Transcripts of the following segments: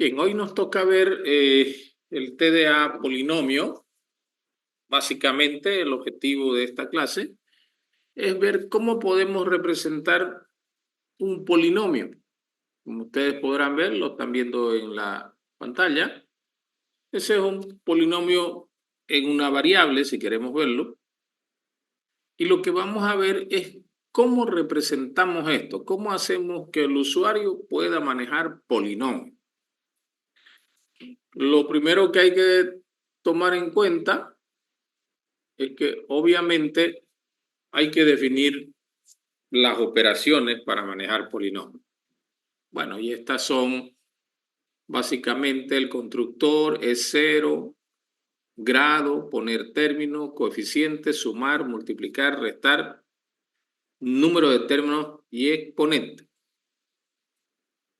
Bien, hoy nos toca ver el TDA polinomio. Básicamente, el objetivo de esta clase es ver cómo podemos representar un polinomio. Como ustedes podrán ver, lo están viendo en la pantalla. Ese es un polinomio en una variable, si queremos verlo. Y lo que vamos a ver es cómo representamos esto, cómo hacemos que el usuario pueda manejar polinomios. Lo primero que hay que tomar en cuenta es que obviamente hay que definir las operaciones para manejar polinomios. Bueno, y estas son básicamente el constructor es 0, grado, poner término, coeficiente, sumar, multiplicar, restar, número de términos y exponente.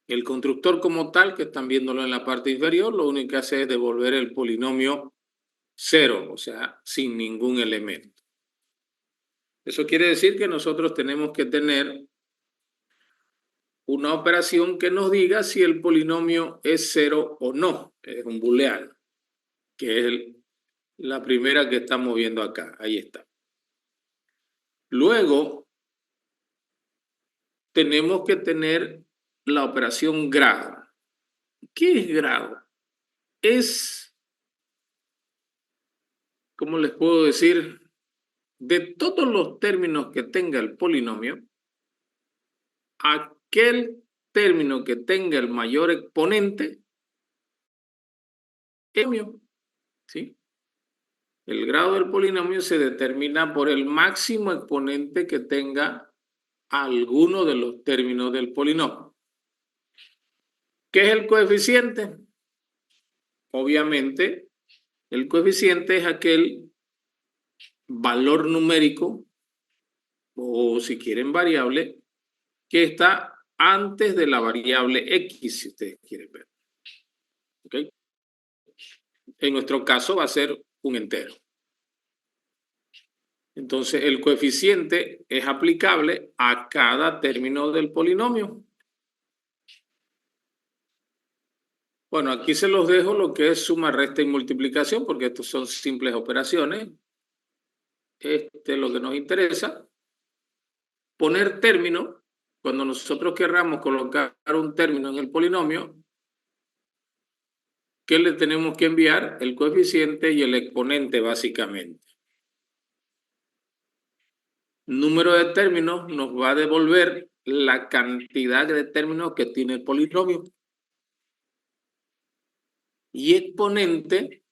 El constructor como tal, que están viéndolo en la parte inferior, lo único que hace es devolver el polinomio 0, o sea, sin ningún elemento. Eso quiere decir que nosotros tenemos que tener una operación que nos diga si el polinomio es 0 o no. Es un booleano, que es la primera que estamos viendo acá. Ahí está. Luego, tenemos que tener la operación grado. ¿Qué es grado? Es, ¿cómo les puedo decir? De todos los términos que tenga el polinomio, aquel término que tenga el mayor exponente es polinomio, ¿sí? El grado del polinomio se determina por el máximo exponente que tenga alguno de los términos del polinomio. ¿Qué es el coeficiente? Obviamente, el coeficiente es aquel valor numérico, o si quieren variable, que está antes de la variable X, si ustedes quieren ver. ¿Okay? En nuestro caso va a ser un entero. Entonces, el coeficiente es aplicable a cada término del polinomio. Bueno, aquí se los dejo lo que es suma, resta y multiplicación, porque estos son simples operaciones. Este es lo que nos interesa. Poner término, cuando nosotros querramos colocar un término en el polinomio, ¿qué le tenemos que enviar? El coeficiente y el exponente, básicamente. Número de términos nos va a devolver la cantidad de términos que tiene el polinomio. Y exponente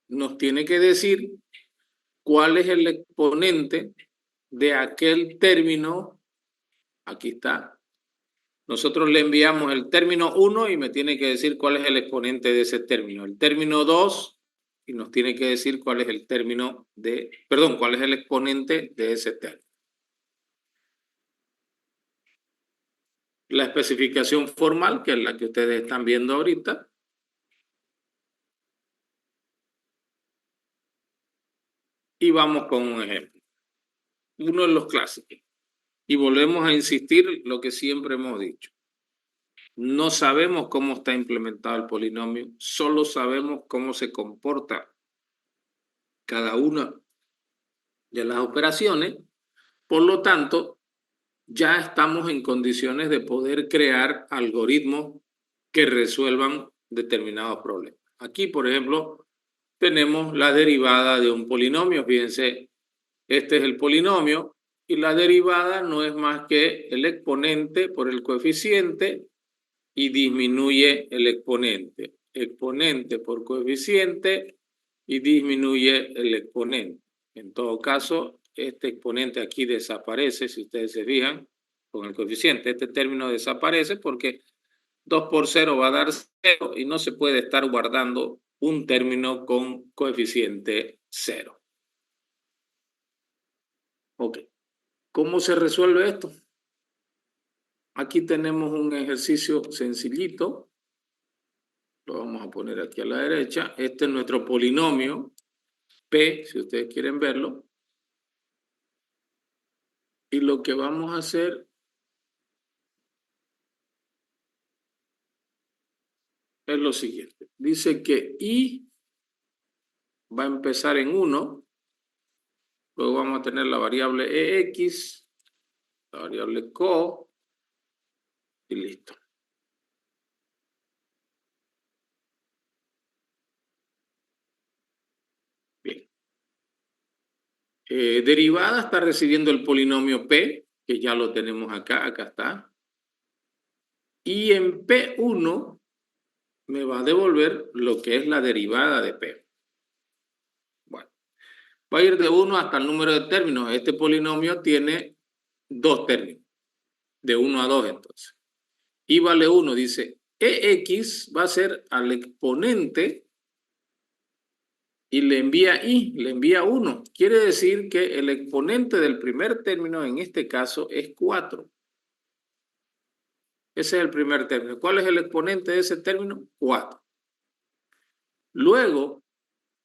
nos tiene que decir cuál es el exponente de aquel término. Aquí está. Nosotros le enviamos el término 1 y me tiene que decir cuál es el exponente de ese término. El término 2 y nos tiene que decir cuál es el término de, perdón, cuál es el exponente de ese término. La especificación formal, que es la que ustedes están viendo ahorita. Y vamos con un ejemplo. Uno de los clásicos. Y volvemos a insistir lo que siempre hemos dicho. No sabemos cómo está implementado el polinomio, solo sabemos cómo se comporta cada una de las operaciones. Por lo tanto, ya estamos en condiciones de poder crear algoritmos que resuelvan determinados problemas. Aquí, por ejemplo, tenemos la derivada de un polinomio. Fíjense, este es el polinomio y la derivada no es más que el exponente por el coeficiente y disminuye el exponente. Exponente por coeficiente y disminuye el exponente. En todo caso, este exponente aquí desaparece, si ustedes se fijan, con el coeficiente. Este término desaparece porque 2 por 0 va a dar 0 y no se puede estar guardando un término con coeficiente 0. Ok. ¿Cómo se resuelve esto? Aquí tenemos un ejercicio sencillito. Lo vamos a poner aquí a la derecha. Este es nuestro polinomio P, si ustedes quieren verlo. Y lo que vamos a hacer es lo siguiente. Dice que I va a empezar en 1, luego vamos a tener la variable EX, la variable CO, y listo. Bien. Derivada está recibiendo el polinomio P, que ya lo tenemos acá está. Y en P1 me va a devolver lo que es la derivada de P. Bueno, va a ir de 1 hasta el número de términos. Este polinomio tiene 2 términos, de 1 a 2 entonces. Y vale 1, dice, EX va a ser al exponente y le envía I, le envía 1. Quiere decir que el exponente del primer término en este caso es 4. Ese es el primer término. ¿Cuál es el exponente de ese término? 4. Luego,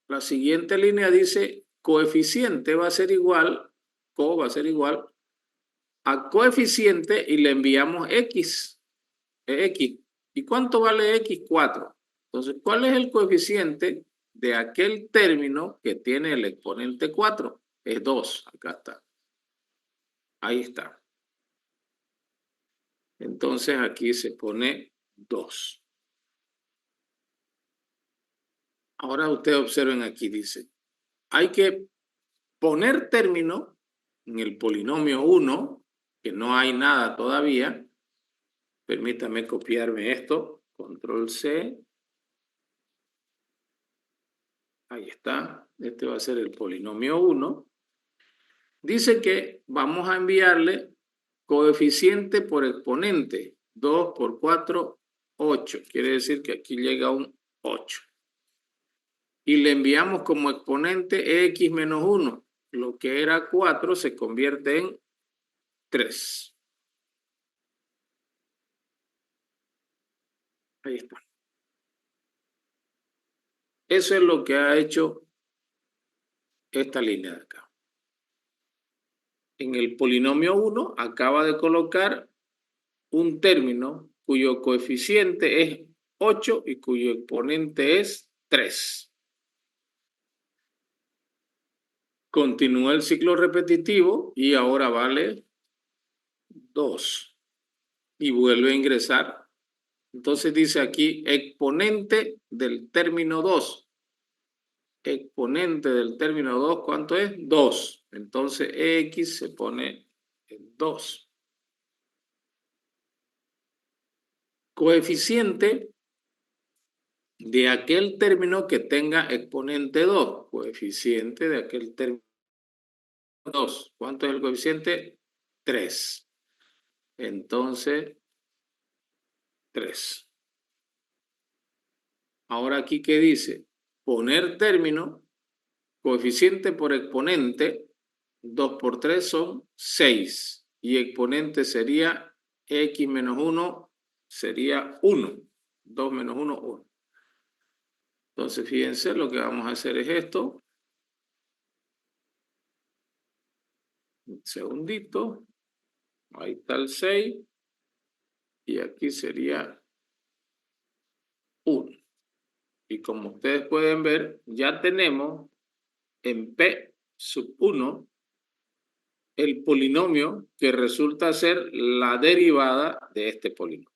la siguiente línea dice coeficiente va a ser igual, co va a ser igual a coeficiente y le enviamos X. X. ¿Y cuánto vale X? 4. Entonces, ¿cuál es el coeficiente de aquel término que tiene el exponente 4? Es 2. Acá está. Ahí está. Entonces, aquí se pone 2. Ahora ustedes observen aquí, dice, hay que poner término en el polinomio 1, que no hay nada todavía. Permítame copiarme esto, control C. Ahí está, este va a ser el polinomio 1. Dice que vamos a enviarle coeficiente por exponente, 2 por 4, 8. Quiere decir que aquí llega un 8. Y le enviamos como exponente x menos 1. Lo que era 4 se convierte en 3. Ahí está. Eso es lo que ha hecho esta línea de acá. En el polinomio 1 acaba de colocar un término cuyo coeficiente es 8 y cuyo exponente es 3. Continúa el ciclo repetitivo y ahora vale 2. Y vuelve a ingresar. Entonces dice aquí exponente del término 2. Exponente del término 2, ¿cuánto es? 2. Entonces X se pone en 2. Coeficiente de aquel término que tenga exponente 2. Coeficiente de aquel término 2. ¿Cuánto es el coeficiente? 3. Entonces, 3. Ahora aquí, ¿qué dice? Poner término, coeficiente por exponente, 2 por 3 son 6. Y exponente sería x menos 1, sería 1. 2 menos 1, 1. Entonces, fíjense, lo que vamos a hacer es esto. Un segundito. Ahí está el 6. Y aquí sería 1. Y como ustedes pueden ver, ya tenemos en P sub 1 el polinomio que resulta ser la derivada de este polinomio.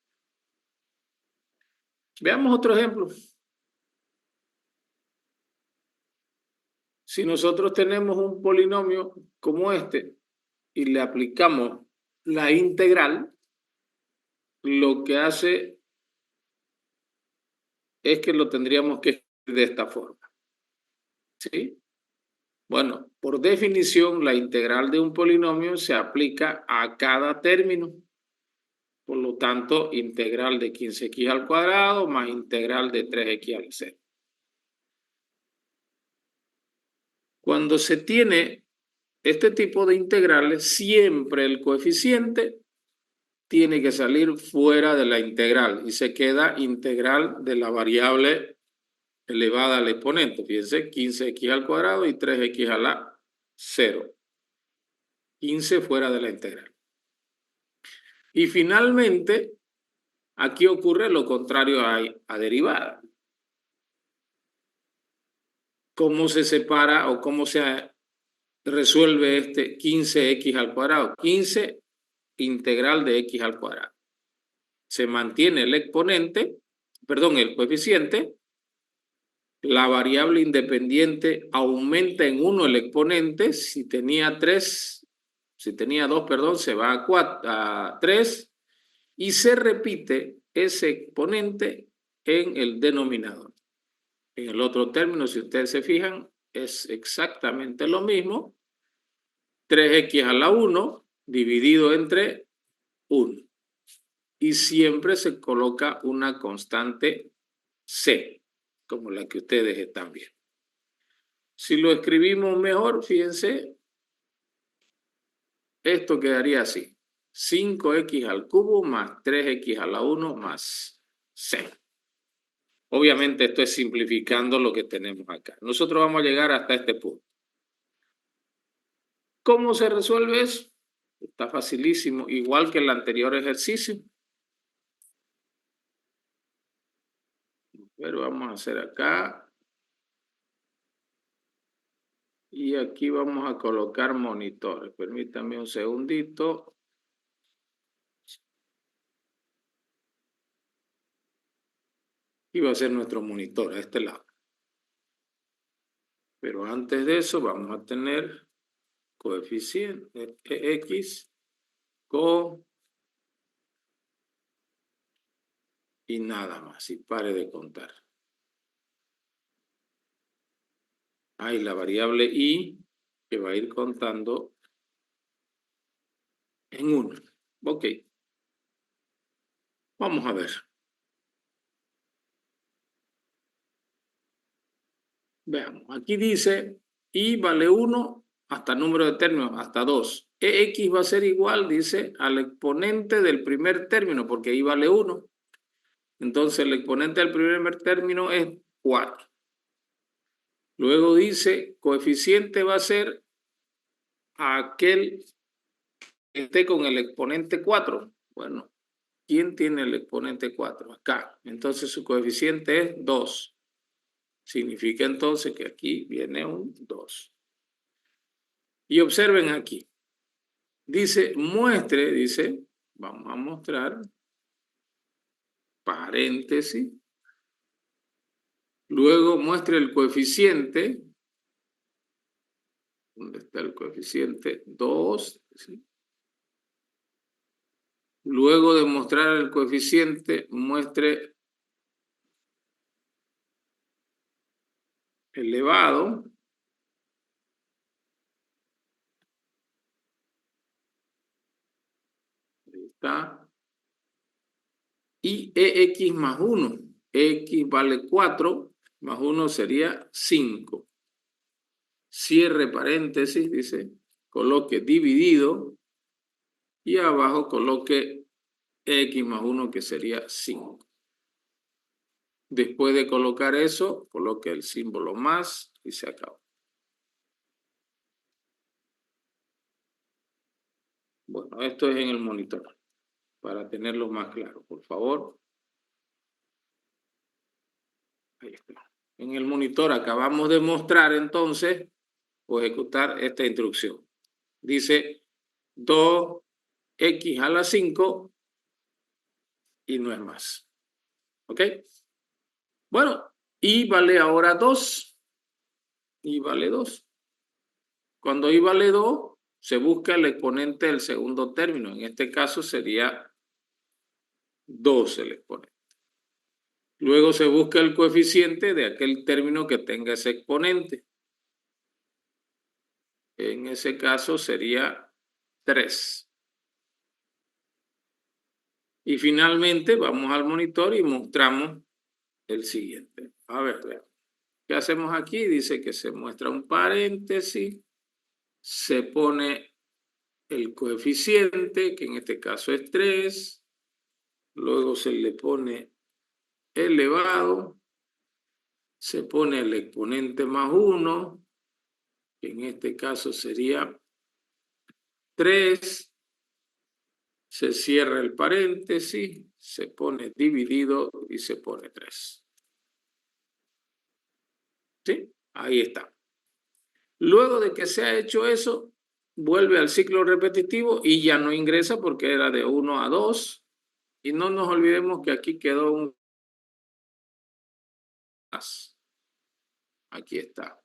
Veamos otro ejemplo. Si nosotros tenemos un polinomio como este y le aplicamos la integral, lo que hace es que lo tendríamos que escribir de esta forma. ¿Sí? Bueno, por definición, la integral de un polinomio se aplica a cada término. Por lo tanto, integral de 15x al cuadrado más integral de 3x al 0. Cuando se tiene este tipo de integrales, siempre el coeficiente tiene que salir fuera de la integral y se queda integral de la variable elevada al exponente. Fíjense, 15x al cuadrado y 3x a la 0. 15 fuera de la integral. Y finalmente, Aquí ocurre lo contrario a derivada. ¿Cómo se separa o cómo se resuelve este 15x al cuadrado? 15 integral de x al cuadrado. Se mantiene el exponente, perdón, el coeficiente. La variable independiente aumenta en 1 el exponente. Si tenía 2, perdón, se va a 3 y se repite ese exponente en el denominador. En el otro término, si ustedes se fijan, es exactamente lo mismo. 3x a la 1 dividido entre 1. Y siempre se coloca una constante C, como la que ustedes están viendo. Si lo escribimos mejor, fíjense, esto quedaría así. 5x al cubo más 3x a la 1 más C. Obviamente esto es simplificando lo que tenemos acá. Nosotros vamos a llegar hasta este punto. ¿Cómo se resuelve eso? Está facilísimo, igual que el anterior ejercicio. Pero vamos a hacer acá. Y aquí vamos a colocar monitores. Permítanme un segundito. Y va a ser nuestro monitor a este lado. Pero antes de eso vamos a tener coeficiente x, co y nada más. Y pare de contar. Hay la variable y que va a ir contando en 1. Ok. Vamos a ver. Veamos. Aquí dice y vale 1 hasta número de términos, hasta 2. Ex va a ser igual, dice, al exponente del primer término, porque ahí vale 1. Entonces el exponente del primer término es 4. Luego dice, coeficiente va a ser aquel que esté con el exponente 4. Bueno, ¿quién tiene el exponente 4? Acá. Entonces su coeficiente es 2. Significa entonces que aquí viene un 2. Y observen aquí. Dice, muestre, dice, vamos a mostrar, paréntesis. Luego muestre el coeficiente. ¿Dónde está el coeficiente? 2. ¿Sí? Luego de mostrar el coeficiente, muestre elevado. Ahí está. Y EX más 1. X vale 4, más 1 sería 5. Cierre paréntesis, dice, coloque dividido y abajo coloque X más 1 que sería 5. Después de colocar eso, coloque el símbolo más y se acabó. Bueno, esto es en el monitor, para tenerlo más claro, por favor. Ahí está. En el monitor acabamos de mostrar entonces o ejecutar esta instrucción. Dice 2x a la 5 y no es más. ¿Ok? Bueno, y vale ahora 2. Y vale 2. Cuando y vale 2, se busca el exponente del segundo término. En este caso sería 2 el exponente. Luego se busca el coeficiente de aquel término que tenga ese exponente. En ese caso sería 3. Y finalmente vamos al monitor y mostramos el siguiente. A ver, veamos. ¿Qué hacemos aquí? Dice que se muestra un paréntesis, se pone el coeficiente, que en este caso es 3, luego se le pone elevado, se pone el exponente más 1, que en este caso sería 3, se cierra el paréntesis, se pone dividido y se pone 3. ¿Sí? Ahí está. Luego de que se ha hecho eso, vuelve al ciclo repetitivo y ya no ingresa porque era de 1 a 2. Y no nos olvidemos que aquí quedó un más. Aquí está.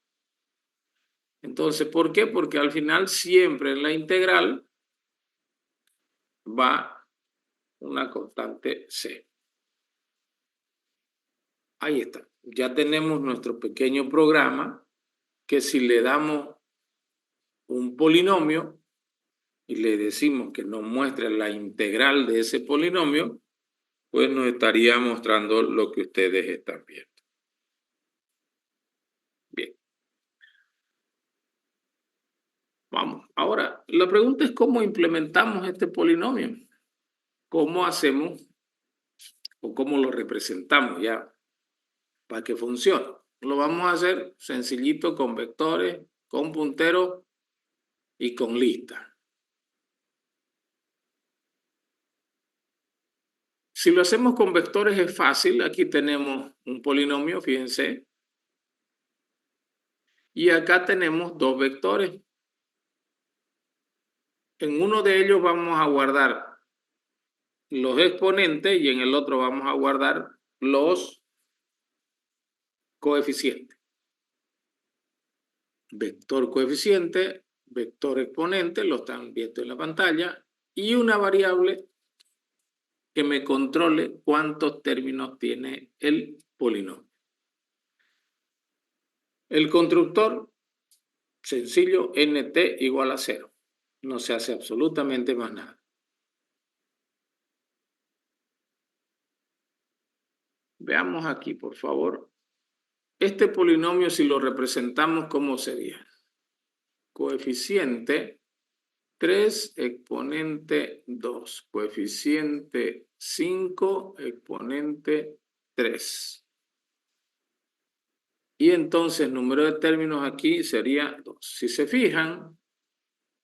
Entonces, ¿por qué? Porque al final siempre en la integral va una constante C. Ahí está. Ya tenemos nuestro pequeño programa que si le damos un polinomio y le decimos que nos muestre la integral de ese polinomio, pues nos estaría mostrando lo que ustedes están viendo. Bien. Vamos. Ahora, la pregunta es cómo implementamos este polinomio. ¿Cómo hacemos o cómo lo representamos ya para que funcione? Lo vamos a hacer sencillito con vectores, con punteros y con listas. Si lo hacemos con vectores es fácil. Aquí tenemos un polinomio, fíjense. Y acá tenemos dos vectores. En uno de ellos vamos a guardar los exponentes y en el otro vamos a guardar los coeficientes. Vector coeficiente, vector exponente, lo están viendo en la pantalla, y una variable que me controle cuántos términos tiene el polinomio. El constructor, sencillo, nt igual a 0. No se hace absolutamente más nada. Veamos aquí, por favor. Este polinomio, si lo representamos, ¿cómo sería? Coeficiente 3 exponente 2. Coeficiente 5 exponente 3. Y entonces el número de términos aquí sería 2. Si se fijan,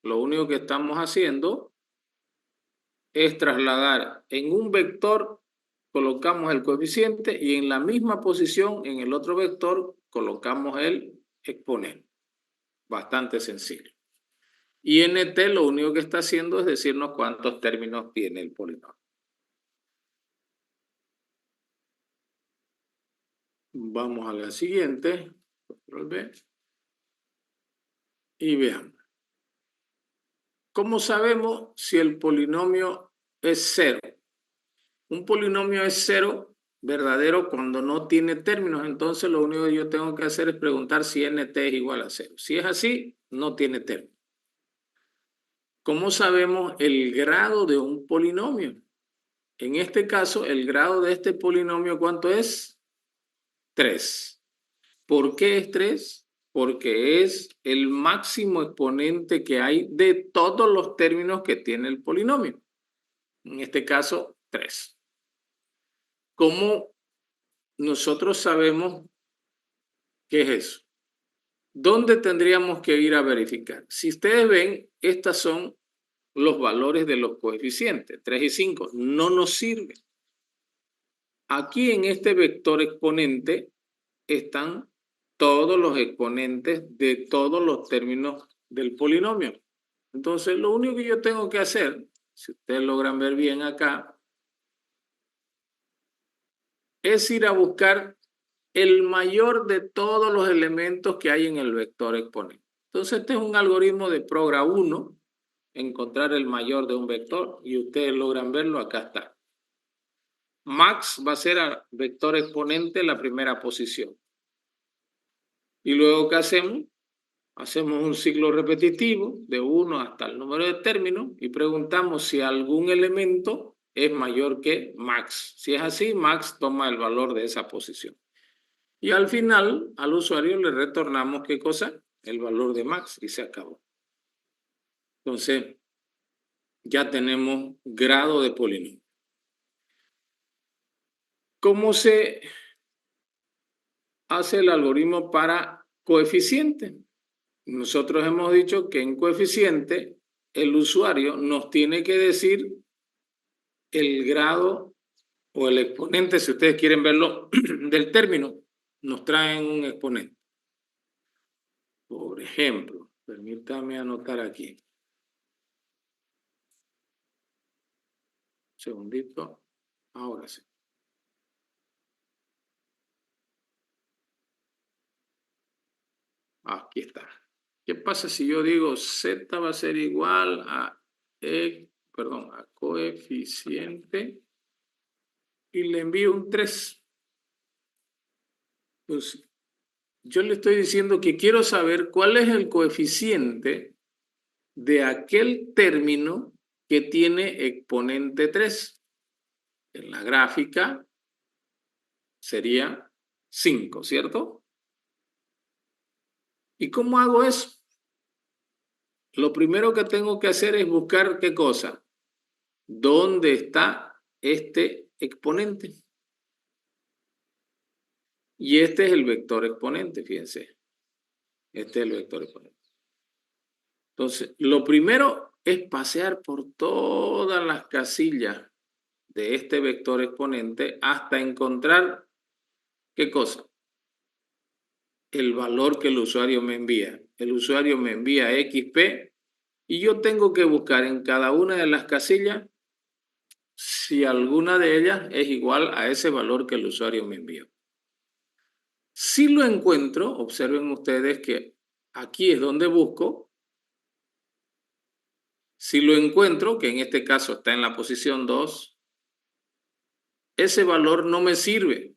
lo único que estamos haciendo es trasladar en un vector, colocamos el coeficiente y en la misma posición en el otro vector colocamos el exponente. Bastante sencillo. Y nt lo único que está haciendo es decirnos cuántos términos tiene el polinomio. Vamos a la siguiente. Control B. Y veamos. ¿Cómo sabemos si el polinomio es 0? Un polinomio es 0 verdadero cuando no tiene términos. Entonces lo único que yo tengo que hacer es preguntar si nt es igual a 0. Si es así, no tiene términos. ¿Cómo sabemos el grado de un polinomio? En este caso, el grado de este polinomio, ¿cuánto es? 3. ¿Por qué es 3? Porque es el máximo exponente que hay de todos los términos que tiene el polinomio. En este caso, 3. ¿Cómo nosotros sabemos qué es eso? ¿Dónde tendríamos que ir a verificar? Si ustedes ven, estos son los valores de los coeficientes, 3 y 5. No nos sirve. Aquí en este vector exponente están todos los exponentes de todos los términos del polinomio. Entonces, lo único que yo tengo que hacer, si ustedes logran ver bien acá, es ir a buscar el mayor de todos los elementos que hay en el vector exponente. Entonces, este es un algoritmo de Progra 1, encontrar el mayor de un vector, y ustedes logran verlo, acá está. Max va a ser a vector exponente la primera posición. Y luego, ¿qué hacemos? Hacemos un ciclo repetitivo de 1 hasta el número de términos y preguntamos si algún elemento es mayor que max. Si es así, max toma el valor de esa posición. Y al final, al usuario le retornamos, ¿qué cosa? El valor de max, y se acabó. Entonces, ya tenemos grado de polinomio. ¿Cómo se hace el algoritmo para coeficiente? Nosotros hemos dicho que en coeficiente el usuario nos tiene que decir el grado o el exponente, si ustedes quieren verlo, del término, nos traen un exponente. Por ejemplo, permítame anotar aquí. Un segundito. Ahora sí. Aquí está. ¿Qué pasa si yo digo Z va a ser igual a, a coeficiente y le envío un 3? Pues yo le estoy diciendo que quiero saber cuál es el coeficiente de aquel término que tiene exponente 3. En la gráfica sería 5, ¿cierto? ¿Y cómo hago eso? Lo primero que tengo que hacer es buscar ¿qué cosa? ¿Dónde está este exponente? Y este es el vector exponente, fíjense. Este es el vector exponente. Entonces, lo primero es pasear por todas las casillas de este vector exponente hasta encontrar ¿qué cosa? El valor que el usuario me envía. El usuario me envía XP y yo tengo que buscar en cada una de las casillas si alguna de ellas es igual a ese valor que el usuario me envió. Si lo encuentro, observen ustedes que aquí es donde busco. Si lo encuentro, que en este caso está en la posición 2, ese valor no me sirve.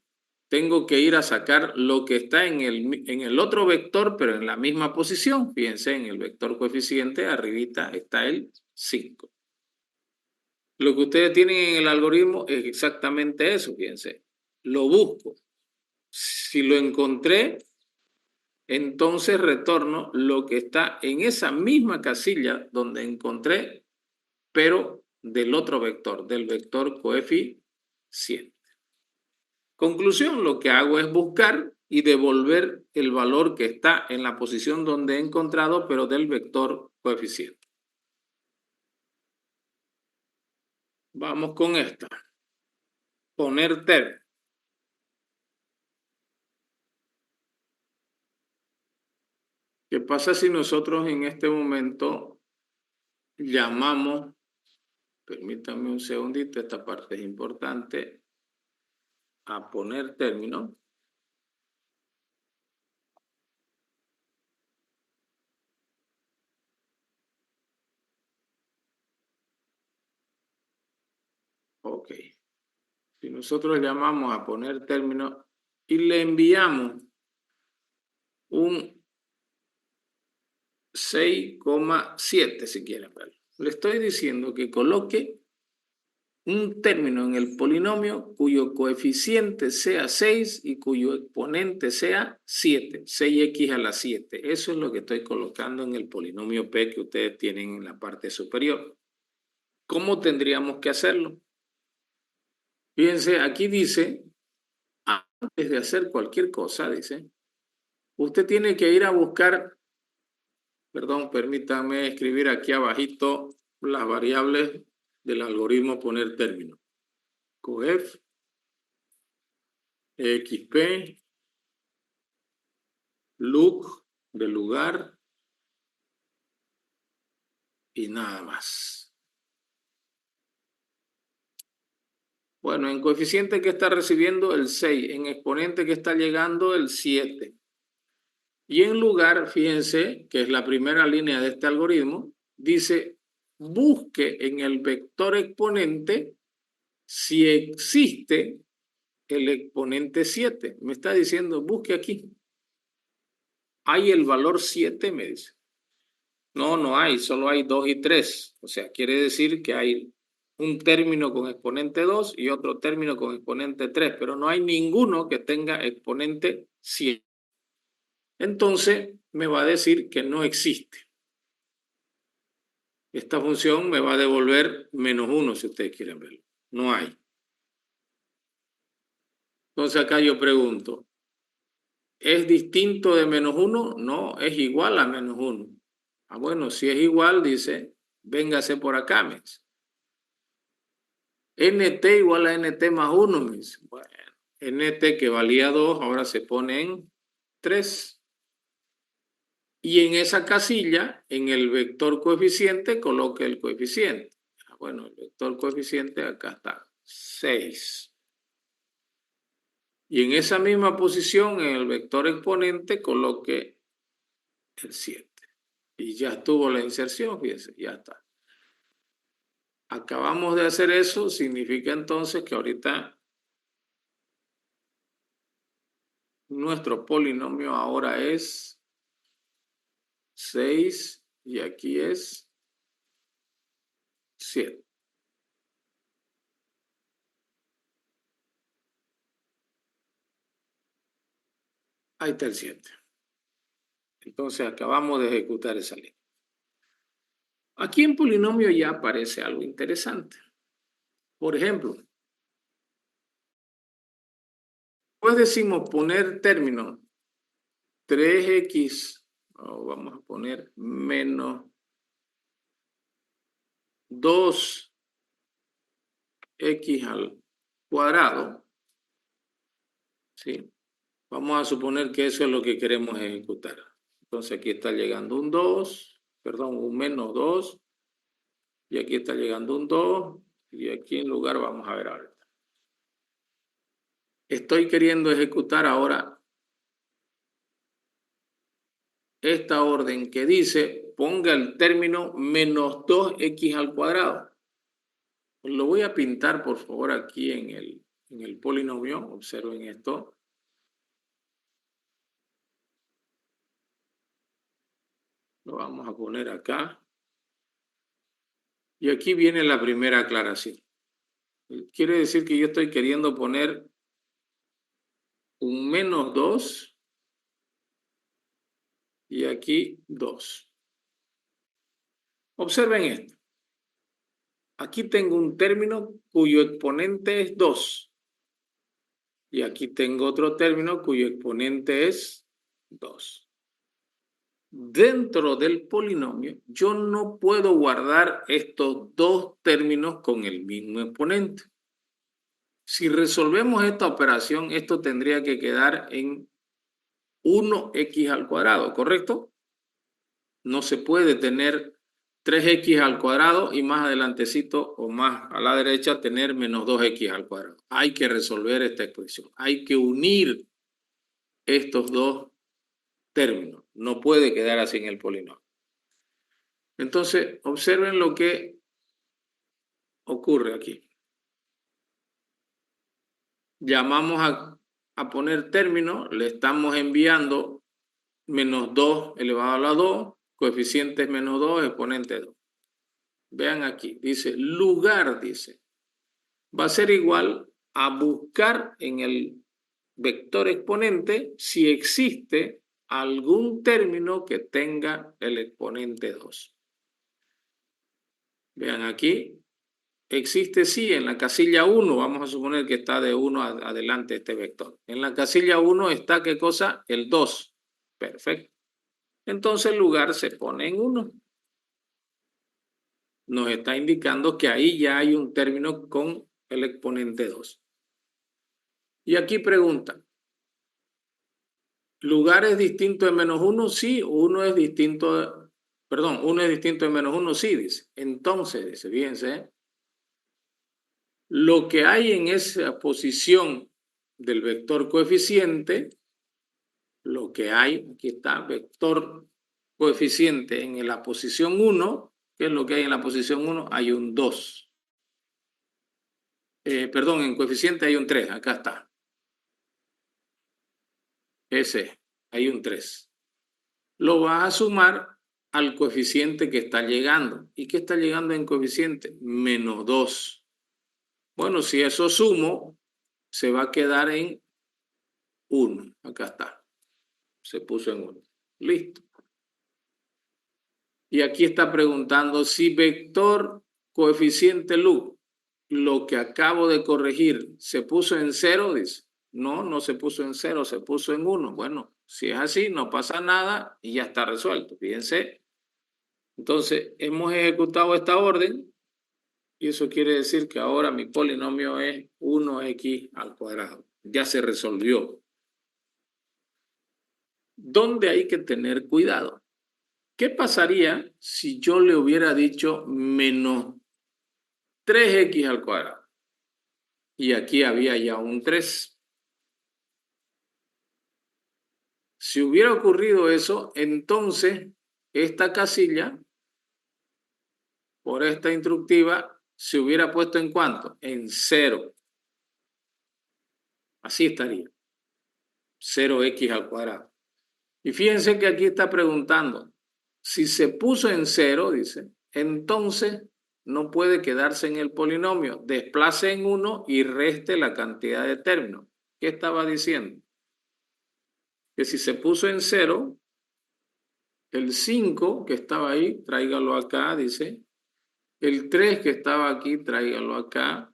Tengo que ir a sacar lo que está en el otro vector, pero en la misma posición. Fíjense, en el vector coeficiente, arribita está el 5. Lo que ustedes tienen en el algoritmo es exactamente eso, fíjense. Lo busco. Si lo encontré, entonces retorno lo que está en esa misma casilla donde encontré, pero del otro vector, del vector coeficiente. Conclusión, lo que hago es buscar y devolver el valor que está en la posición donde he encontrado, pero del vector coeficiente. Vamos con esta. Poner término. ¿Qué pasa si nosotros en este momento llamamos, permítanme un segundito, esta parte es importante, a poner término? Ok. Si nosotros llamamos a poner término y le enviamos un 6,7 si quieren verlo. Le estoy diciendo que coloque un término en el polinomio cuyo coeficiente sea 6 y cuyo exponente sea 7, 6x a la 7. Eso es lo que estoy colocando en el polinomio P que ustedes tienen en la parte superior. ¿Cómo tendríamos que hacerlo? Fíjense, aquí dice, antes de hacer cualquier cosa, dice, usted tiene que ir a buscar, perdón, permítanme escribir aquí abajito las variables del algoritmo poner término. Coef, XP, look de lugar y nada más. Bueno, en coeficiente que está recibiendo el 6, en exponente que está llegando el 7. Y en lugar, fíjense, que es la primera línea de este algoritmo, dice, busque en el vector exponente si existe el exponente 7. Me está diciendo, busque aquí. ¿Hay el valor 7? Me dice. No, no hay, solo hay 2 y 3. O sea, quiere decir que hay un término con exponente 2 y otro término con exponente 3, pero no hay ninguno que tenga exponente 7. Entonces, me va a decir que no existe. Esta función me va a devolver -1 si ustedes quieren verlo. No hay. Entonces acá yo pregunto, ¿es distinto de -1? No, es igual a -1. Ah, bueno, si es igual, dice, véngase por acá, mes. NT igual a NT más 1. Me dice. Bueno, NT que valía 2, ahora se pone en 3. Y en esa casilla, en el vector coeficiente, coloque el coeficiente. Bueno, el vector coeficiente acá está, 6. Y en esa misma posición, en el vector exponente, coloque el 7. Y ya estuvo la inserción, fíjense, ya está. Acabamos de hacer eso, significa entonces que ahorita nuestro polinomio ahora es 6 y aquí es 7. Ahí está el 7. Entonces acabamos de ejecutar esa línea. Aquí en polinomio ya aparece algo interesante. Por ejemplo, pues decimos poner término 3x, vamos a poner menos 2x al cuadrado, ¿sí? Vamos a suponer que eso es lo que queremos ejecutar. Entonces aquí está llegando un 2, perdón, un menos 2, y aquí está llegando un 2, y aquí en lugar vamos a ver ahora. Estoy queriendo ejecutar ahora esta orden que dice ponga el término menos 2x al cuadrado. Lo voy a pintar, por favor, aquí en el polinomio. Observen esto. Lo vamos a poner acá. Y aquí viene la primera aclaración. Quiere decir que yo estoy queriendo poner un menos 2 y aquí 2. Observen esto. Aquí tengo un término cuyo exponente es 2. Y aquí tengo otro término cuyo exponente es 2. Dentro del polinomio, yo no puedo guardar estos dos términos con el mismo exponente. Si resolvemos esta operación, esto tendría que quedar en 1x al cuadrado, ¿correcto? No se puede tener 3x al cuadrado y más adelantecito o más a la derecha tener menos 2x al cuadrado. Hay que resolver esta expresión. Hay que unir estos dos términos. No puede quedar así en el polinomio. Entonces, observen lo que ocurre aquí. Llamamos a poner término, le estamos enviando menos 2 elevado a la 2, coeficiente es menos 2, exponente 2. Vean aquí, dice lugar, dice, va a ser igual a buscar en el vector exponente si existe algún término que tenga el exponente 2. Vean aquí, existe sí, en la casilla 1, vamos a suponer que está de 1 adelante este vector. En la casilla 1 está, ¿qué cosa? El 2. Perfecto. Entonces el lugar se pone en 1. Nos está indicando que ahí ya hay un término con el exponente 2. Y aquí pregunta, ¿lugar es distinto de menos 1? Sí, 1 es distinto, perdón, 1 es distinto de menos 1, sí, dice. Entonces, dice, fíjense, lo que hay en esa posición del vector coeficiente, lo que hay, aquí está, vector coeficiente en la posición 1, ¿qué es lo que hay en la posición 1? Hay un 2. Perdón, en coeficiente hay un 3, acá está. Ese, hay un 3. Lo vas a sumar al coeficiente que está llegando. ¿Y qué está llegando en coeficiente? Menos 2. Bueno, si eso sumo, se va a quedar en 1. Acá está. Se puso en 1. Listo. Y aquí está preguntando si vector coeficiente LU, lo que acabo de corregir, se puso en 0, dice. No, no se puso en 0, se puso en 1. Bueno, si es así, no pasa nada y ya está resuelto. Fíjense. Entonces, hemos ejecutado esta orden Y eso quiere decir que ahora mi polinomio es 1x al cuadrado. Ya se resolvió. ¿Dónde hay que tener cuidado? ¿Qué pasaría si yo le hubiera dicho menos 3x al cuadrado? Y aquí había ya un 3. Si hubiera ocurrido eso, entonces esta casilla, por esta instructiva, se hubiera puesto ¿en cuánto? En 0. Así estaría. 0x al cuadrado. Y fíjense que aquí está preguntando, si se puso en 0, dice, entonces no puede quedarse en el polinomio. Desplace en 1 y reste la cantidad de términos. ¿Qué estaba diciendo? Que si se puso en 0, el 5 que estaba ahí, tráigalo acá, dice. El 3 que estaba aquí, tráigalo acá.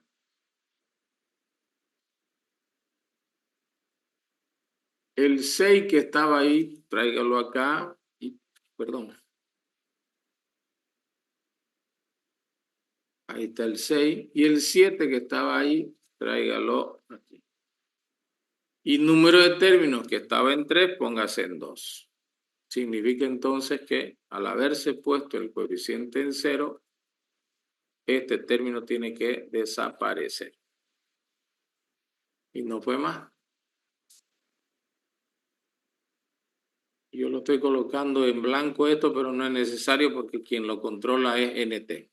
El 6 que estaba ahí, tráigalo acá. Perdón. Ahí está el 6. Y el 7 que estaba ahí, tráigalo aquí. Y número de términos que estaba en 3, póngase en 2. Significa entonces que al haberse puesto el coeficiente en 0, este término tiene que desaparecer. Y no fue más. Yo lo estoy colocando en blanco esto, pero no es necesario porque quien lo controla es NT.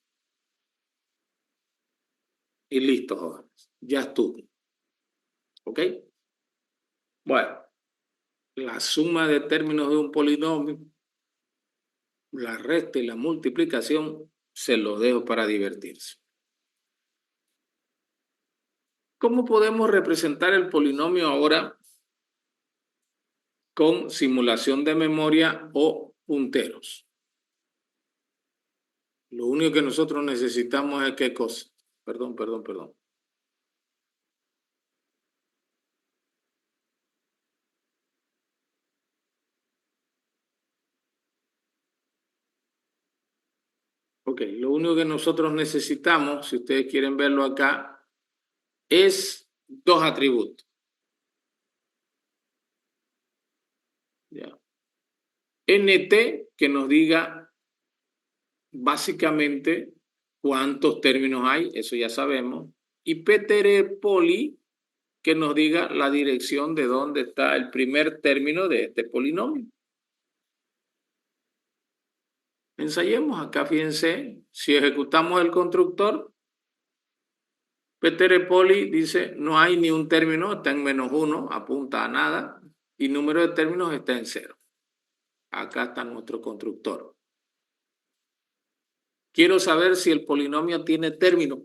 Y listo, jóvenes. Ya estuvo. ¿Ok? Bueno, la suma de términos de un polinomio, la resta y la multiplicación, se los dejo para divertirse. ¿Cómo podemos representar el polinomio ahora con simulación de memoria o punteros? Lo único que nosotros necesitamos es qué cosa. Perdón. Ok, lo único que nosotros necesitamos, si ustedes quieren verlo acá, es dos atributos. ¿Ya? NT que nos diga básicamente cuántos términos hay, eso ya sabemos, y ptr_poli que nos diga la dirección de dónde está el primer término de este polinomio. Ensayemos acá, fíjense, si ejecutamos el constructor, ptr_poli dice no hay ni un término, está en -1, apunta a nada, y número de términos está en 0. Acá está nuestro constructor. Quiero saber si el polinomio tiene término.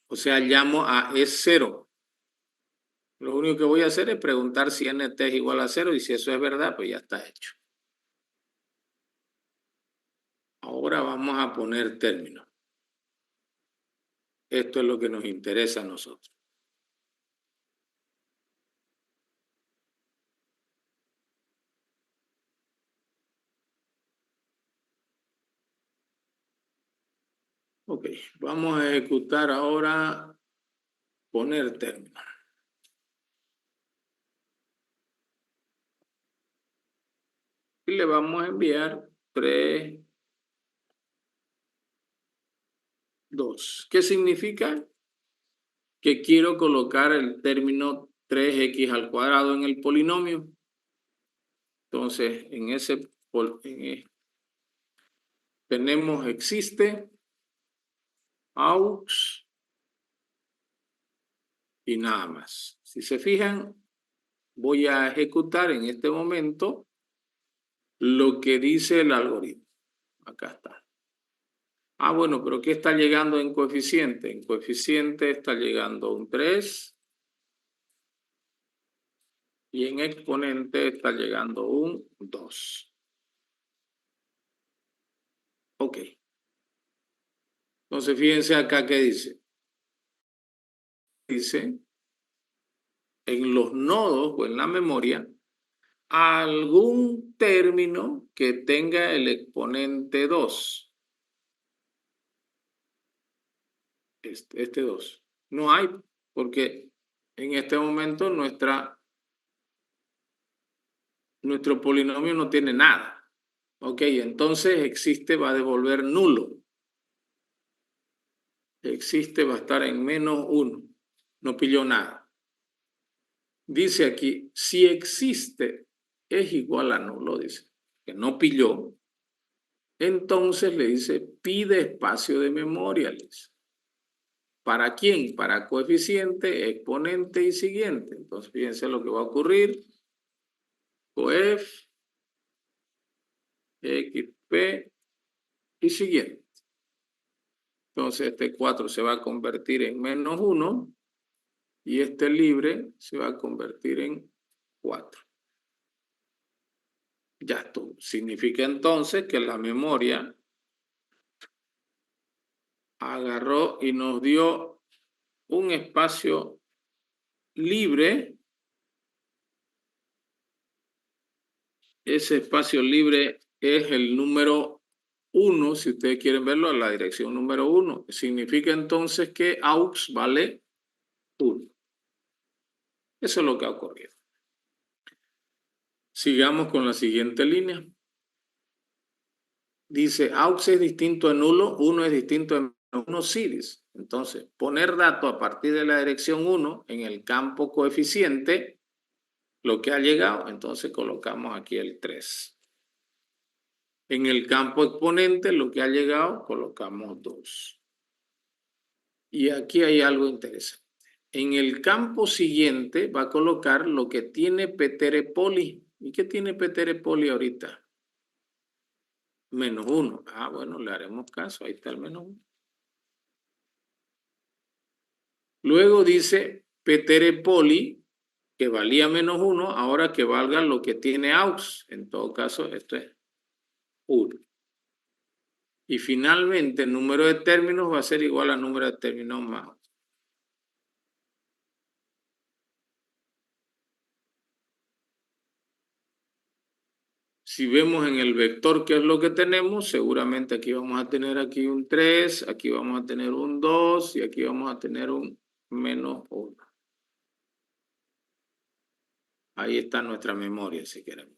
O sea, llamo a E0. Lo único que voy a hacer es preguntar si nt es igual a 0 y si eso es verdad, pues ya está hecho. Ahora vamos a poner término. Esto es lo que nos interesa a nosotros. Ok, vamos a ejecutar ahora poner término. Y le vamos a enviar 3, 2. ¿Qué significa? Que quiero colocar el término 3x al cuadrado en el polinomio. Entonces, tenemos existe, aux y nada más. Si se fijan, voy a ejecutar en este momento lo que dice el algoritmo. Acá está. Ah, bueno, pero ¿qué está llegando en coeficiente? En coeficiente está llegando un 3 y en exponente está llegando un 2. Ok. Entonces, fíjense acá qué dice. Dice, en los nodos o en la memoria, algún término que tenga el exponente 2. este 2. No hay, porque en este momento nuestro polinomio no tiene nada. Ok, entonces existe, va a devolver nulo. Existe, va a estar en -1. No pilló nada. Dice aquí, si existe es igual a nulo, dice, que no pilló. Entonces le dice, pide espacio de memoria, le dice. ¿Para quién? Para coeficiente, exponente y siguiente. Entonces fíjense lo que va a ocurrir. Coef, xp y siguiente. Entonces este 4 se va a convertir en -1 y este libre se va a convertir en 4. Ya esto significa entonces que la memoria agarró y nos dio un espacio libre. Ese espacio libre es el número 1, si ustedes quieren verlo, a la dirección número 1. Significa entonces que AUX vale 1. Eso es lo que ha ocurrido. Sigamos con la siguiente línea. Dice, AUX es distinto a nulo, 1 es distinto a 1, sí, dice. Entonces, poner dato a partir de la dirección 1 en el campo coeficiente, lo que ha llegado, entonces colocamos aquí el 3. En el campo exponente, lo que ha llegado, colocamos 2. Y aquí hay algo interesante. En el campo siguiente va a colocar lo que tiene Petere Poli. ¿Y qué tiene Petere Poli ahorita? -1. Ah, bueno, le haremos caso. Ahí está el -1. Luego dice Petere Poli, que valía -1, ahora que valga lo que tiene AUX. En todo caso, esto es 1. Y finalmente, el número de términos va a ser igual al número de términos más 1. Si vemos en el vector qué es lo que tenemos, seguramente aquí vamos a tener aquí un 3, aquí vamos a tener un 2 y aquí vamos a tener un -1. Ahí está nuestra memoria, si queremos.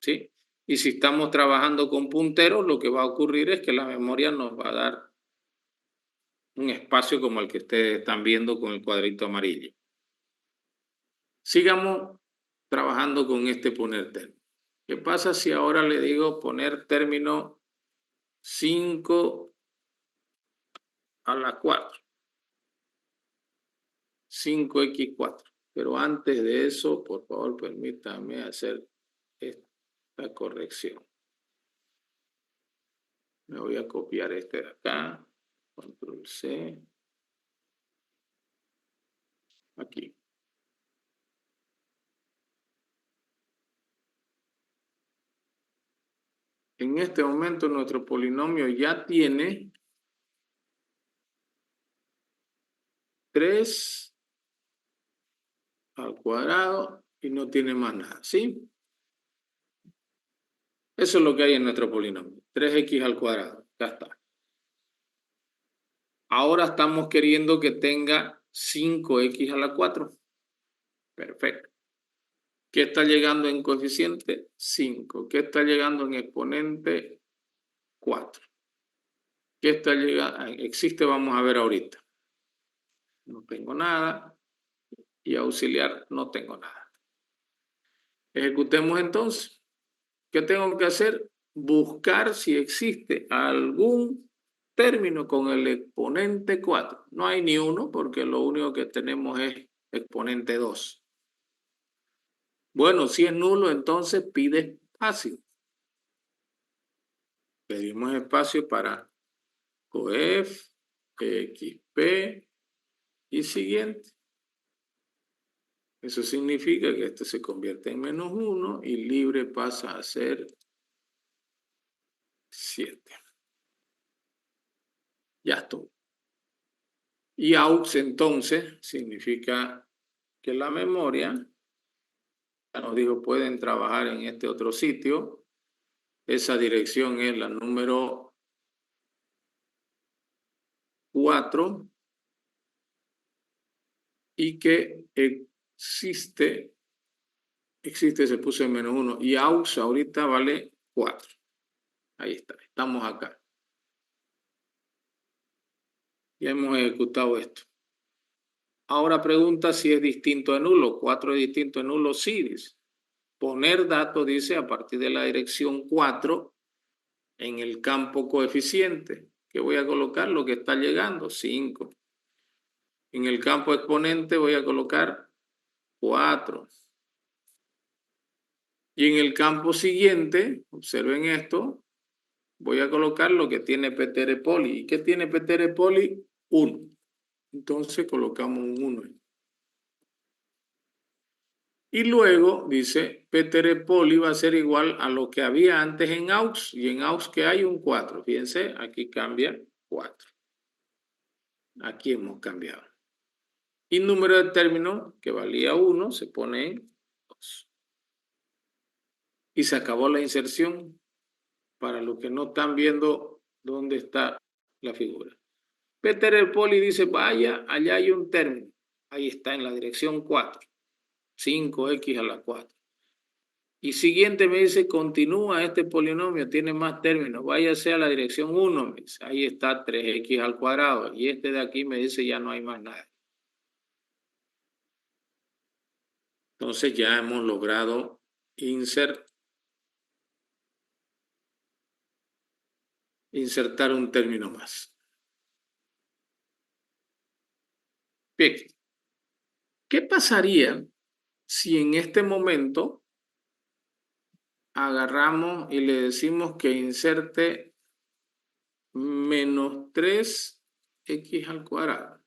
¿Sí? Y si estamos trabajando con punteros, lo que va a ocurrir es que la memoria nos va a dar un espacio como el que ustedes están viendo con el cuadrito amarillo. Sigamos trabajando con este poner término. ¿Qué pasa si ahora le digo poner término 5 a la 4? 5x4. Pero antes de eso, por favor, permítame hacer esta corrección. Me voy a copiar este de acá. Control C. Aquí. En este momento nuestro polinomio ya tiene 3 al cuadrado y no tiene más nada, ¿sí? Eso es lo que hay en nuestro polinomio, 3x al cuadrado, ya está. Ahora estamos queriendo que tenga 5x a la 4. Perfecto. ¿Qué está llegando en coeficiente? 5. ¿Qué está llegando en exponente? 4. ¿Qué está llegando? Existe, vamos a ver ahorita. No tengo nada. Y auxiliar, no tengo nada. Ejecutemos entonces. ¿Qué tengo que hacer? Buscar si existe algún término con el exponente 4. No hay ni uno porque lo único que tenemos es exponente 2. Bueno, si es nulo, entonces pide espacio. Pedimos espacio para coef, xp y siguiente. Eso significa que esto se convierte en -1 y libre pasa a ser 7. Ya estuvo. Y aux entonces significa que la memoria, ya nos dijo, pueden trabajar en este otro sitio. Esa dirección es la número 4 y que existe, se puso en -1 y aux ahorita vale 4. Ahí está, estamos acá. Ya hemos ejecutado esto. Ahora pregunta si es distinto de nulo. 4 es distinto de nulo, sí, dice. Poner datos, dice, a partir de la dirección 4 en el campo coeficiente. ¿Qué voy a colocar? Lo que está llegando, 5. En el campo exponente voy a colocar 4. Y en el campo siguiente, observen esto, voy a colocar lo que tiene Peter Poli. ¿Y qué tiene Peter Poli? 1. Entonces colocamos un 1. Y luego dice Peter Poli va a ser igual a lo que había antes en aux. Y en aux que hay un 4. Fíjense, aquí cambia 4. Aquí hemos cambiado. Y número de términos que valía 1 se pone en 2. Y se acabó la inserción. Para los que no están viendo dónde está la figura. Peter Poli dice, vaya, allá hay un término. Ahí está en la dirección 4. 5x a la 4. Y siguiente me dice, continúa este polinomio, tiene más términos. Váyase a la dirección 1. Me dice, ahí está 3x al cuadrado. Y este de aquí me dice, ya no hay más nada. Entonces ya hemos logrado insertar un término más. Bien. ¿Qué pasaría si en este momento agarramos y le decimos que inserte menos 3x al cuadrado?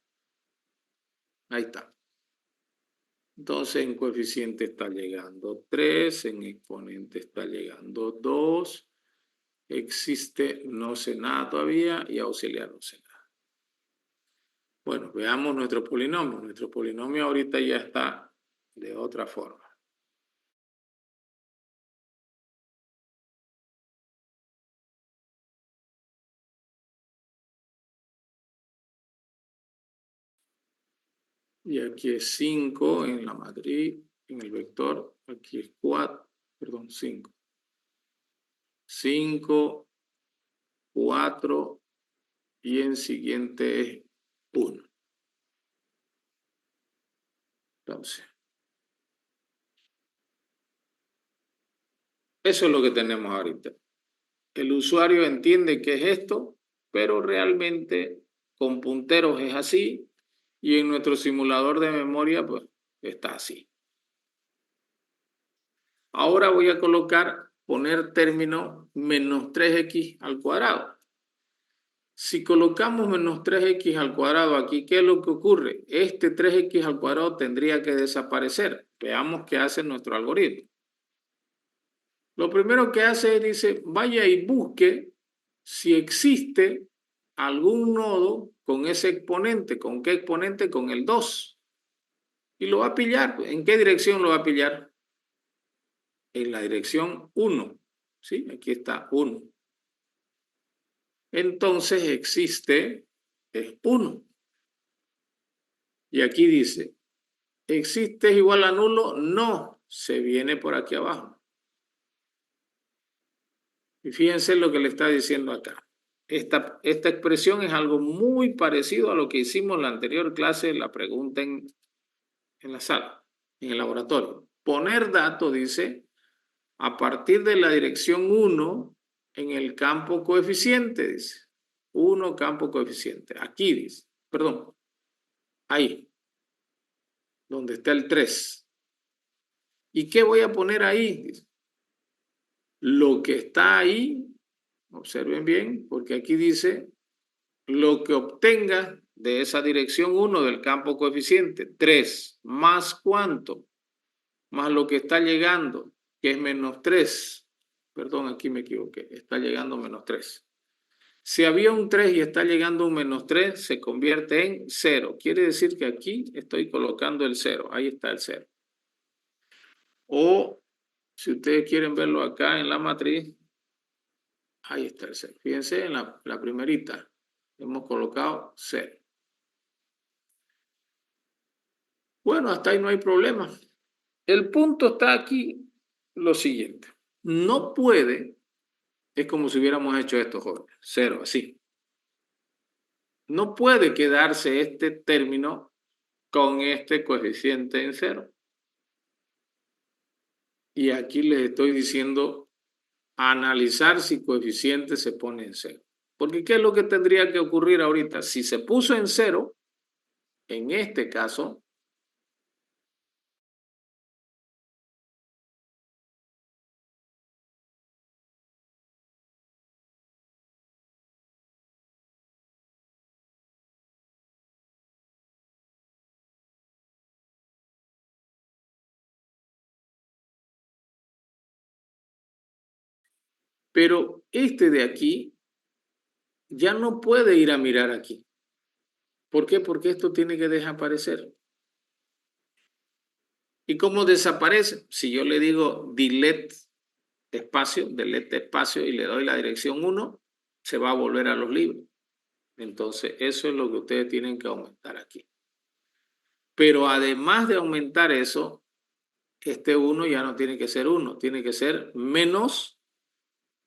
Ahí está. Entonces en coeficiente está llegando 3, en exponente está llegando 2, existe no sé nada todavía y auxiliar no sé nada. Bueno, veamos nuestro polinomio. Nuestro polinomio ahorita ya está de otra forma. Y aquí es 5 en la matriz, en el vector. Aquí es 4, perdón, 5. 5, 4 y en siguiente es 1. Entonces, eso es lo que tenemos ahorita. El usuario entiende que es esto, pero realmente con punteros es así y en nuestro simulador de memoria pues está así. Ahora voy a poner término menos 3x al cuadrado. Si colocamos menos 3x al cuadrado aquí, ¿qué es lo que ocurre? Este 3x al cuadrado tendría que desaparecer. Veamos qué hace nuestro algoritmo. Lo primero que hace es, dice, vaya y busque si existe algún nodo con ese exponente. ¿Con qué exponente? Con el 2. Y lo va a pillar. ¿En qué dirección lo va a pillar? En la dirección 1. ¿Sí? Aquí está 1. Entonces existe 1. Y aquí dice, ¿existe igual a nulo? No, se viene por aquí abajo. Y fíjense lo que le está diciendo acá. Esta expresión es algo muy parecido a lo que hicimos en la anterior clase, la pregunta en la sala, en el laboratorio. Poner datos, dice, a partir de la dirección 1 en el campo coeficiente, dice. 1 campo coeficiente. Aquí dice, perdón, ahí, donde está el 3. ¿Y qué voy a poner ahí? Dice, lo que está ahí, observen bien, porque aquí dice lo que obtenga de esa dirección 1 del campo coeficiente, 3, más cuánto, más lo que está llegando, que es menos 3. Perdón, aquí me equivoqué, está llegando menos 3. Si había un 3 y está llegando un menos 3, se convierte en 0. Quiere decir que aquí estoy colocando el 0, ahí está el 0. O, si ustedes quieren verlo acá en la matriz, ahí está el 0. Fíjense en la primerita. Hemos colocado 0. Bueno, hasta ahí no hay problema. El punto está aquí lo siguiente. No puede, es como si hubiéramos hecho esto, jóvenes, 0, así. No puede quedarse este término con este coeficiente en 0. Y aquí les estoy diciendo analizar si coeficiente se pone en 0. Porque ¿qué es lo que tendría que ocurrir ahorita? Si se puso en 0, en este caso, pero este de aquí ya no puede ir a mirar aquí. ¿Por qué? Porque esto tiene que desaparecer. ¿Y cómo desaparece? Si yo le digo delete espacio y le doy la dirección 1, se va a volver a los libros. Entonces, eso es lo que ustedes tienen que aumentar aquí. Pero además de aumentar eso, este 1 ya no tiene que ser 1, tiene que ser menos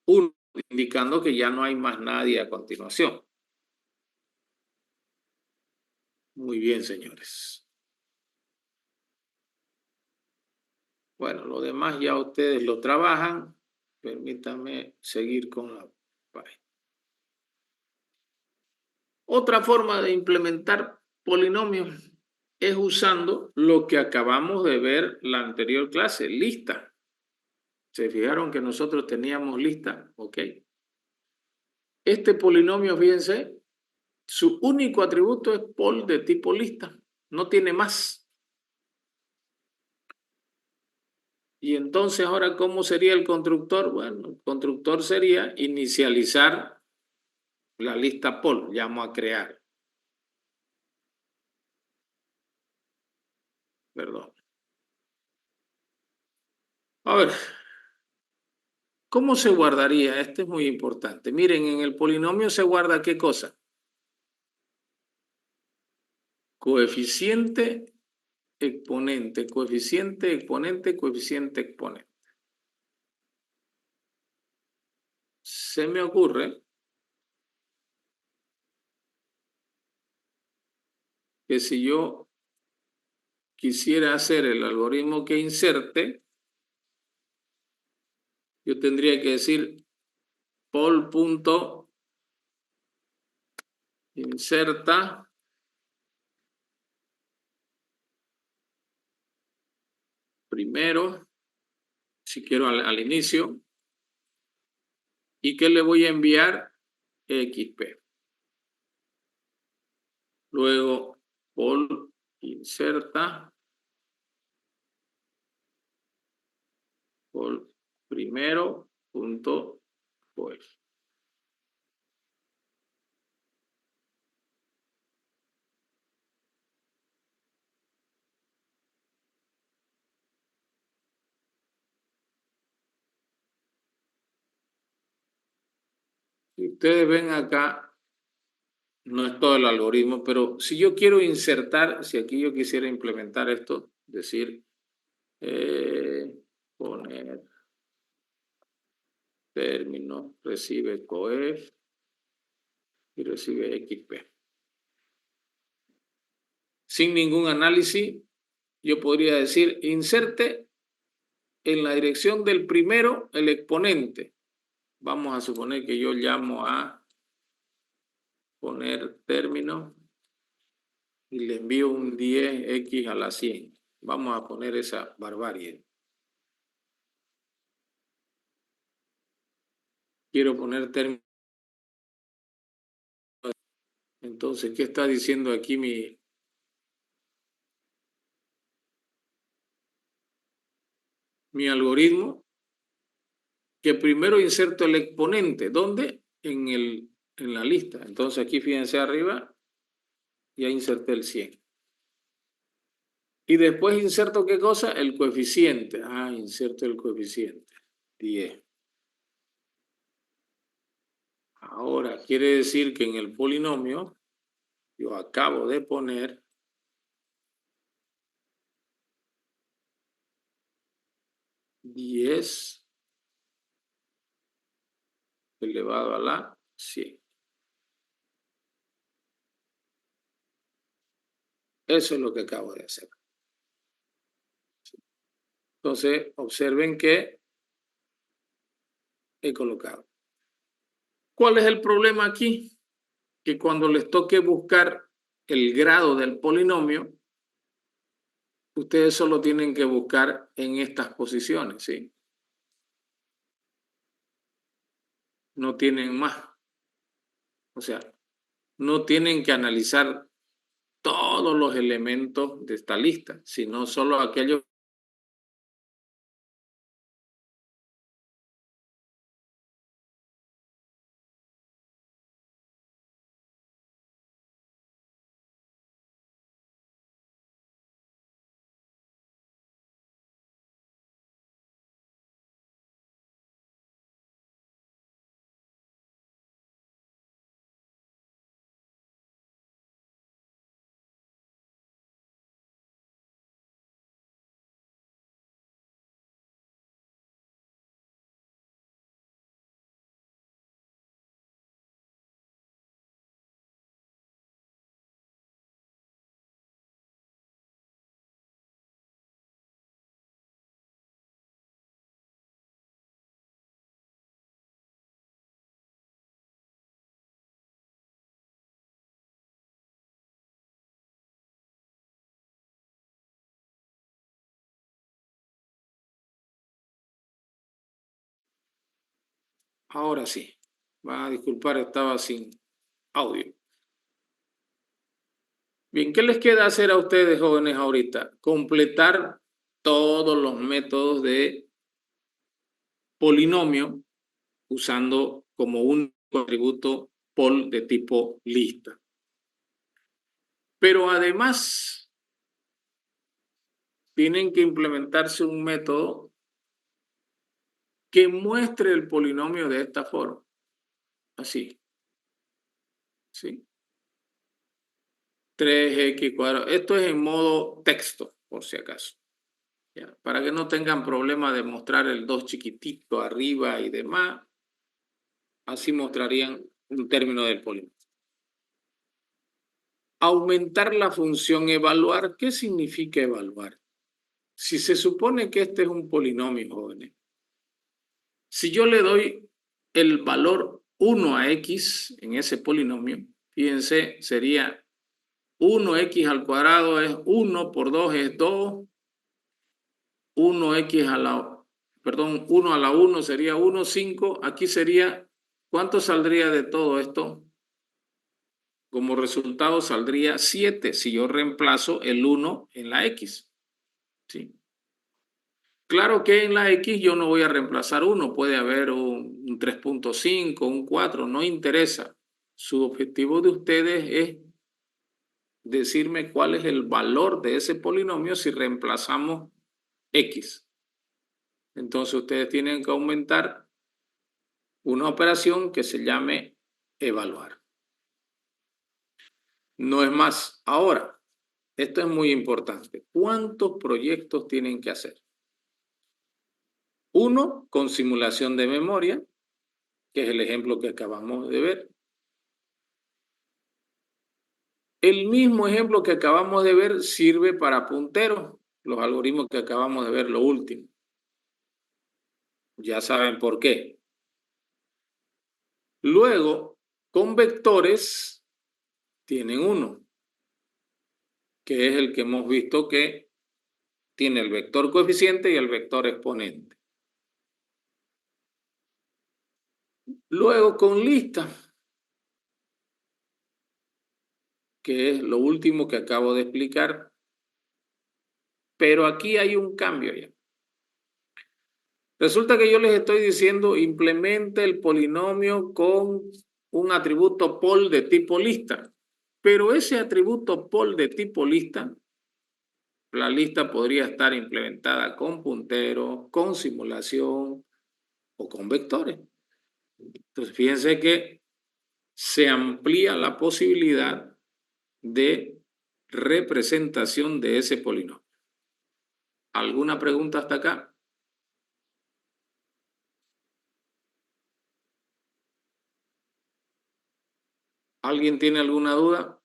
1, indicando que ya no hay más nadie a continuación. Muy bien, señores. Bueno, lo demás ya ustedes lo trabajan. Permítanme seguir con la página. Otra forma de implementar polinomios es usando lo que acabamos de ver la anterior clase, lista. ¿Se fijaron que nosotros teníamos lista? Ok. Este polinomio, fíjense, su único atributo es pol de tipo lista. No tiene más. Y entonces ahora, ¿cómo sería el constructor? Bueno, el constructor sería inicializar la lista pol. Llamo a crear. Perdón. A ver, ¿cómo se guardaría? Este es muy importante. Miren, en el polinomio se guarda ¿qué cosa? Coeficiente, exponente, coeficiente, exponente, coeficiente, exponente. Se me ocurre que si yo quisiera hacer el algoritmo que inserte, yo tendría que decir pol.inserta primero, si quiero al inicio, y que le voy a enviar XP. Luego pol inserta pol primero punto pues. Si ustedes ven acá, no es todo el algoritmo, pero si yo quiero insertar, si aquí yo quisiera implementar esto, decir, poner término, recibe coef y recibe XP. Sin ningún análisis, yo podría decir, inserte en la dirección del primero el exponente. Vamos a suponer que yo llamo a poner término y le envío un 10x a la 100. Vamos a poner esa barbarie. Quiero poner término. Entonces, ¿qué está diciendo aquí mi algoritmo? Que primero inserto el exponente. ¿Dónde? En la lista. Entonces aquí fíjense arriba, ya inserté el 100. Y después inserto ¿qué cosa? El coeficiente. Inserto el coeficiente. 10. Ahora quiere decir que en el polinomio yo acabo de poner 10 elevado a la 100. Eso es lo que acabo de hacer. Entonces, observen que he colocado. ¿Cuál es el problema aquí? Que cuando les toque buscar el grado del polinomio, ustedes solo tienen que buscar en estas posiciones, ¿sí? No tienen más. O sea, no tienen que analizar todos los elementos de esta lista, sino solo aquellos. Ahora sí. Va a disculpar, estaba sin audio. Bien, ¿qué les queda hacer a ustedes, jóvenes, ahorita? Completar todos los métodos de polinomio usando como un atributo pol de tipo lista. Pero además tienen que implementarse un método que muestre el polinomio de esta forma. Así. ¿Sí? 3x cuadrado. Esto es en modo texto, por si acaso. ¿Ya? Para que no tengan problema de mostrar el 2 chiquitito arriba y demás. Así mostrarían un término del polinomio. Aumentar la función evaluar. ¿Qué significa evaluar? Si se supone que este es un polinomio, jóvenes, si yo le doy el valor 1 a x en ese polinomio, fíjense, sería 1x al cuadrado es 1 por 2 es 2, 1x a la, perdón, 1 a la 1 sería 1, 5, aquí sería, ¿cuánto saldría de todo esto? Como resultado saldría 7 si yo reemplazo el 1 en la x. ¿Sí? Claro que en la x yo no voy a reemplazar 1, puede haber un 3.5, un 4, no interesa. Su objetivo de ustedes es decirme cuál es el valor de ese polinomio si reemplazamos x. Entonces ustedes tienen que aumentar una operación que se llame evaluar. No es más. Ahora, esto es muy importante. ¿Cuántos proyectos tienen que hacer? Uno, con simulación de memoria, que es el ejemplo que acabamos de ver. El mismo ejemplo que acabamos de ver sirve para punteros, los algoritmos que acabamos de ver, lo último. Ya saben por qué. Luego, con vectores, tienen uno, que es el que hemos visto que tiene el vector coeficiente y el vector exponente. Luego, con lista, que es lo último que acabo de explicar, pero aquí hay un cambio ya. Resulta que yo les estoy diciendo implemente el polinomio con un atributo pol de tipo lista, pero ese atributo pol de tipo lista, la lista podría estar implementada con punteros, con simulación o con vectores. Entonces fíjense que se amplía la posibilidad de representación de ese polinomio. ¿Alguna pregunta hasta acá? ¿Alguien tiene alguna duda?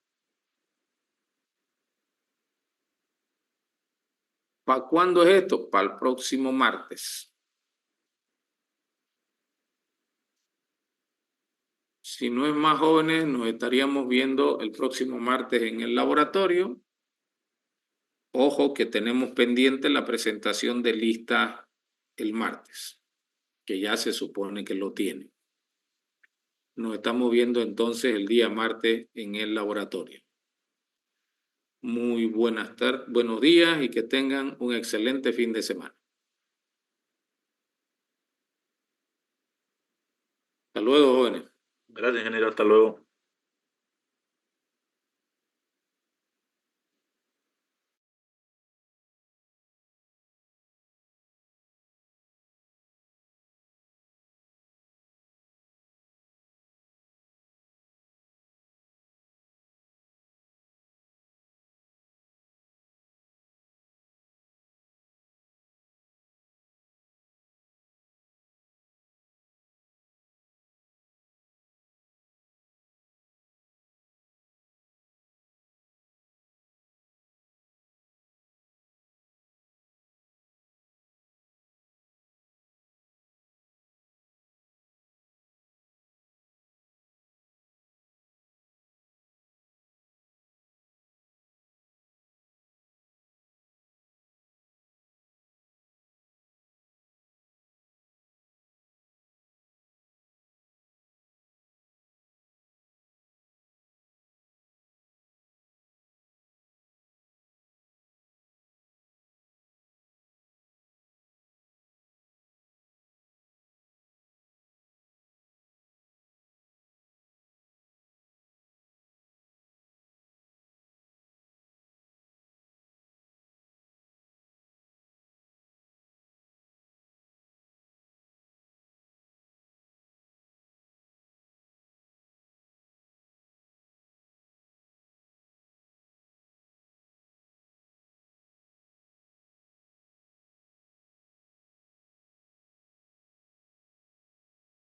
¿Para cuándo es esto? Para el próximo martes. Si no es más jóvenes, nos estaríamos viendo el próximo martes en el laboratorio. Ojo que tenemos pendiente la presentación de lista el martes, que ya se supone que lo tiene. Nos estamos viendo entonces el día martes en el laboratorio. Muy buenos días y que tengan un excelente fin de semana. Hasta luego, jóvenes. Gracias, ingeniero. Hasta luego.